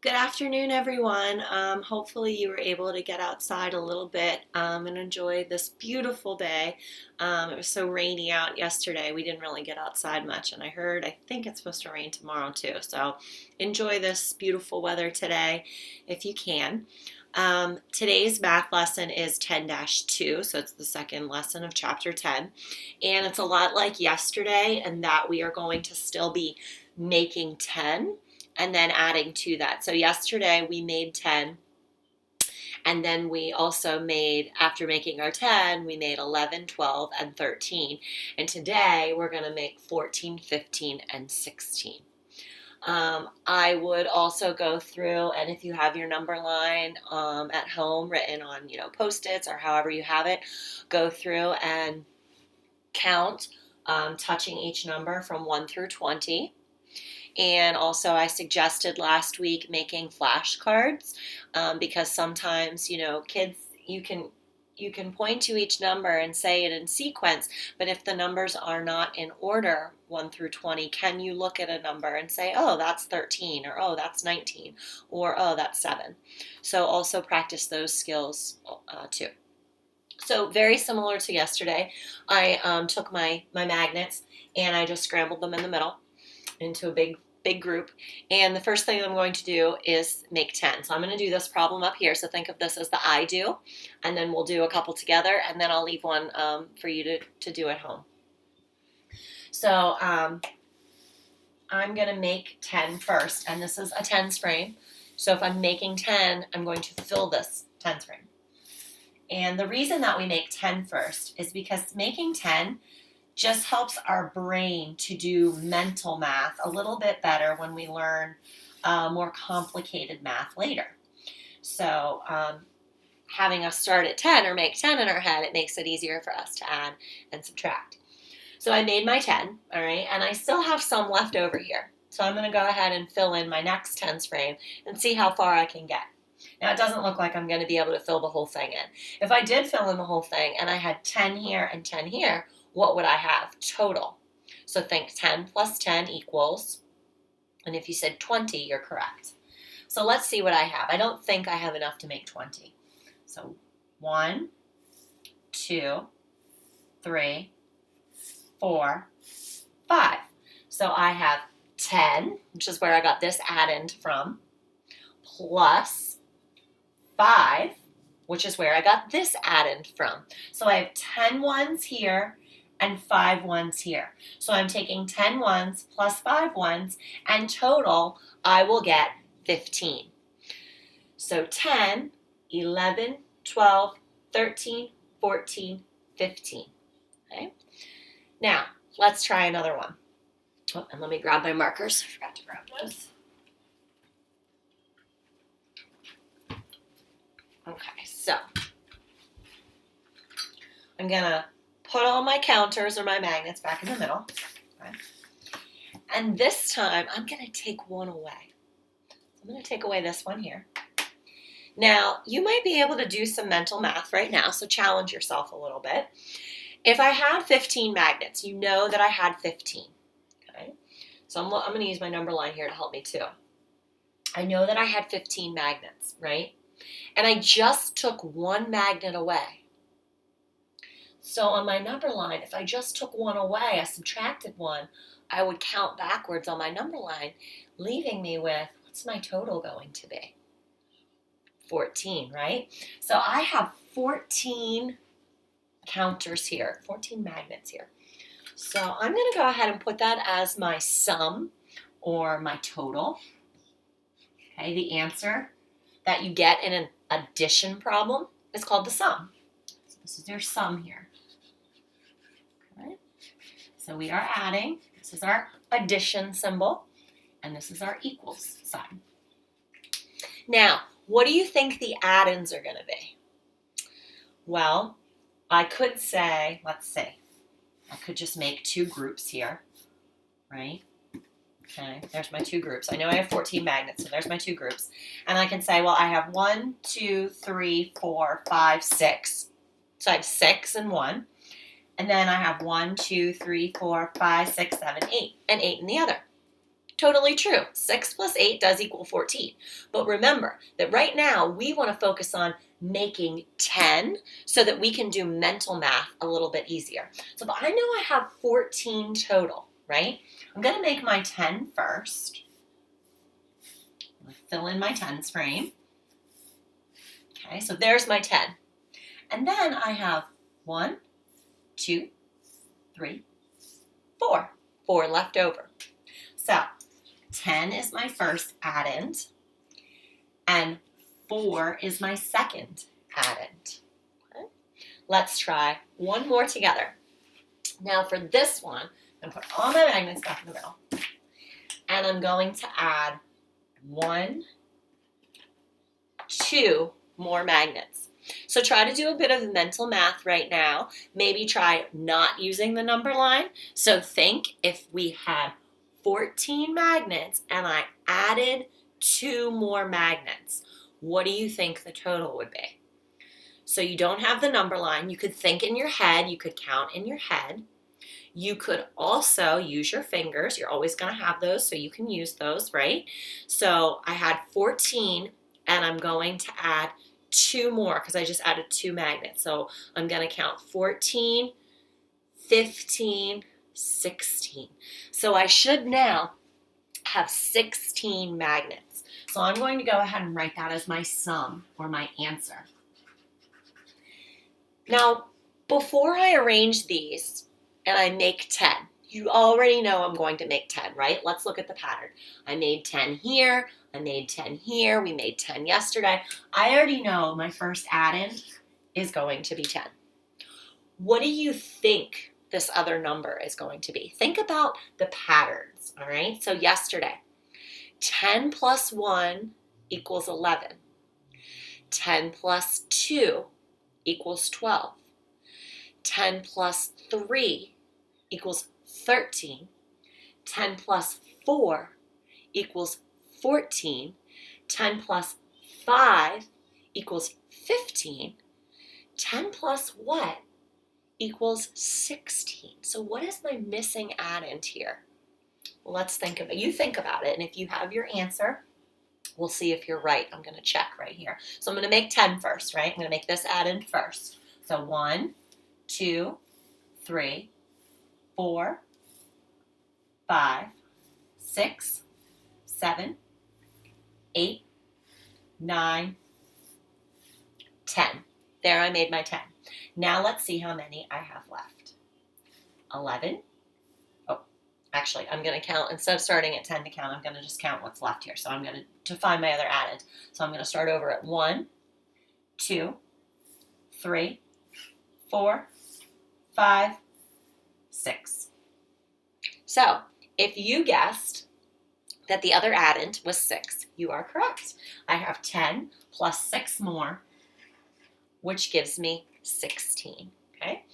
Good afternoon, everyone. Hopefully, you were able to get outside a little bit and enjoy this beautiful day. It was so rainy out yesterday. We didn't really get outside much, and I think it's supposed to rain tomorrow too. So, enjoy this beautiful weather today if you can. Today's math lesson is 10-2, so it's the second lesson of chapter 10. And it's a lot like yesterday, in that we are going to still be making 10 and then adding to that. So yesterday we made 10, and then we also made, after making our 10, we made 11, 12, and 13. And today we're going to make 14, 15, and 16. I would also go through, and if you have your number line at home written on, Post-its or however you have it, go through and count, touching each number from 1 through 20. And also, I suggested last week making flashcards because sometimes, kids, you can point to each number and say it in sequence, but if the numbers are not in order, 1 through 20, can you look at a number and say, oh, that's 13, or oh, that's 19, or oh, that's 7? So also practice those skills too. So very similar to yesterday, I took my magnets and I just scrambled them in the middle into a big group. And the first thing I'm going to do is make 10. So I'm going to do this problem up here. So think of this as the I do, and then we'll do a couple together, and then I'll leave one for you to do at home. So I'm going to make 10 first, and this is a tens frame. So if I'm making 10, I'm going to fill this tens frame. And the reason that we make 10 first is because making 10 just helps our brain to do mental math a little bit better when we learn more complicated math later. So having us start at 10 or make 10 in our head, it makes it easier for us to add and subtract. So I made my 10, all right, and I still have some left over here. So I'm going to go ahead and fill in my next tens frame and see how far I can get. Now, it doesn't look like I'm going to be able to fill the whole thing in. If I did fill in the whole thing and I had 10 here and 10 here, what would I have total? So think 10 plus 10 equals, and if you said 20, you're correct. So let's see what I have. I don't think I have enough to make 20. So 1, 2, 3, 4, 5. So I have 10, which is where I got this addend from, plus 5, which is where I got this addend from. So I have 10 ones here and 5 ones here. So I'm taking 10 ones plus 5 ones, and total I will get 15. So 10, 11, 12, 13, 14, 15. Okay? Now, let's try another one. Oh, and let me grab my markers. I forgot to grab those. Okay, so I'm going to put all my counters or my magnets back in the middle. Okay. And this time, I'm going to take one away. I'm going to take away this one here. Now, you might be able to do some mental math right now, so challenge yourself a little bit. If I had 15 magnets, you know that I had 15. Okay? So I'm going to use my number line here to help me too. I know that I had 15 magnets, right? And I just took one magnet away. So on my number line, if I just took one away, I subtracted one, I would count backwards on my number line, leaving me with, what's my total going to be? 14, right? So I have 14 counters here, 14 magnets here. So I'm going to go ahead and put that as my sum or my total. Okay, the answer that you get in an addition problem is called the sum. So this is your sum here. Okay. So we are adding. This is our addition symbol, and this is our equals sign. Now, what do you think the addends are going to be? Well, I could say, let's see, I could just make two groups here, right? Okay, there's my two groups. I know I have 14 magnets, so there's my two groups. And I can say, well, I have 1, 2, 3, 4, 5, 6. So I have 6 in one. And then I have 1, 2, 3, 4, 5, 6, 7, 8, and 8 in the other. Totally true. 6 plus 8 does equal 14. But remember that right now we want to focus on making 10 so that we can do mental math a little bit easier. So if I know I have 14 total, right? I'm going to make my 10 first. I'm going to fill in my tens frame. Okay, so there's my 10. And then I have 1, 2, 3, 4. 4 left over. So 10 is my first addend, and 4 is my second addend. Okay. Let's try one more together. Now for this one, I'm going to put all my magnets back in the middle, and I'm going to add 1, 2 more magnets. So try to do a bit of mental math right now. Maybe try not using the number line. So think if we had 14 magnets and I added 2 more magnets, what do you think the total would be? So you don't have the number line. You could think in your head. You could count in your head. You could also use your fingers. You're always going to have those, so you can use those, right? So I had 14, and I'm going to add 2 more because I just added 2 magnets. So I'm going to count 14, 15, 16. So I should now have 16 magnets. So I'm going to go ahead and write that as my sum or my answer. Now, before I arrange these and I make 10, you already know I'm going to make 10, right? Let's look at the pattern. I made 10 here. I made 10 here. We made 10 yesterday. I already know my first addend is going to be 10. What do you think this other number is going to be? Think about the patterns, all right? So yesterday, 10 plus 1 equals 11. 10 plus 2 equals 12. 10 plus 3 equals 13. 10 plus 4 equals 14. 10 plus 5 equals 15. 10 plus what equals 16. So what is my missing addend here? Well, let's think of it. You think about it, and if you have your answer, we'll see if you're right. I'm going to check right here. So I'm going to make 10 first, right? I'm going to make this addend first. So 1, 2, 3, 4, 5, 6, 7, 8, 9, 10. There, I made my 10. Now let's see how many I have left. 11. Oh, actually, I'm going to count. Instead of starting at 10 to count, I'm going to just count what's left here. So I'm going to find my other addend. So I'm going to start over at 1, 2, 3, 4, 5, 6. So if you guessed that the other addend was 6, you are correct. I have 10 plus 6 more, which gives me 16, okay?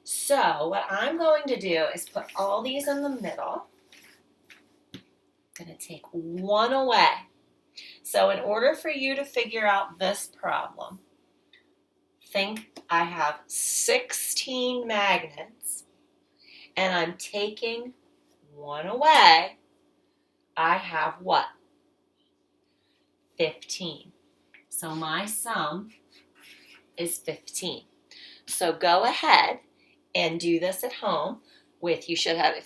So what I'm going to do is put all these in the middle. I'm going to take 1 away. So in order for you to figure out this problem, think I have 16 magnets and I'm taking 1 away. I have what? 15. So my sum is 15. So go ahead and do this at home with, if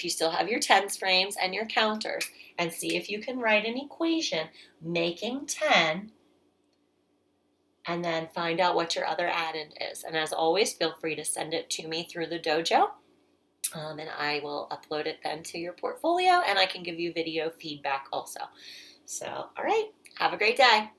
you still have your tens frames and your counters, and see if you can write an equation making 10 and then find out what your other addend is. And as always, feel free to send it to me through the dojo. And I will upload it then to your portfolio, and I can give you video feedback also. So, all right, have a great day.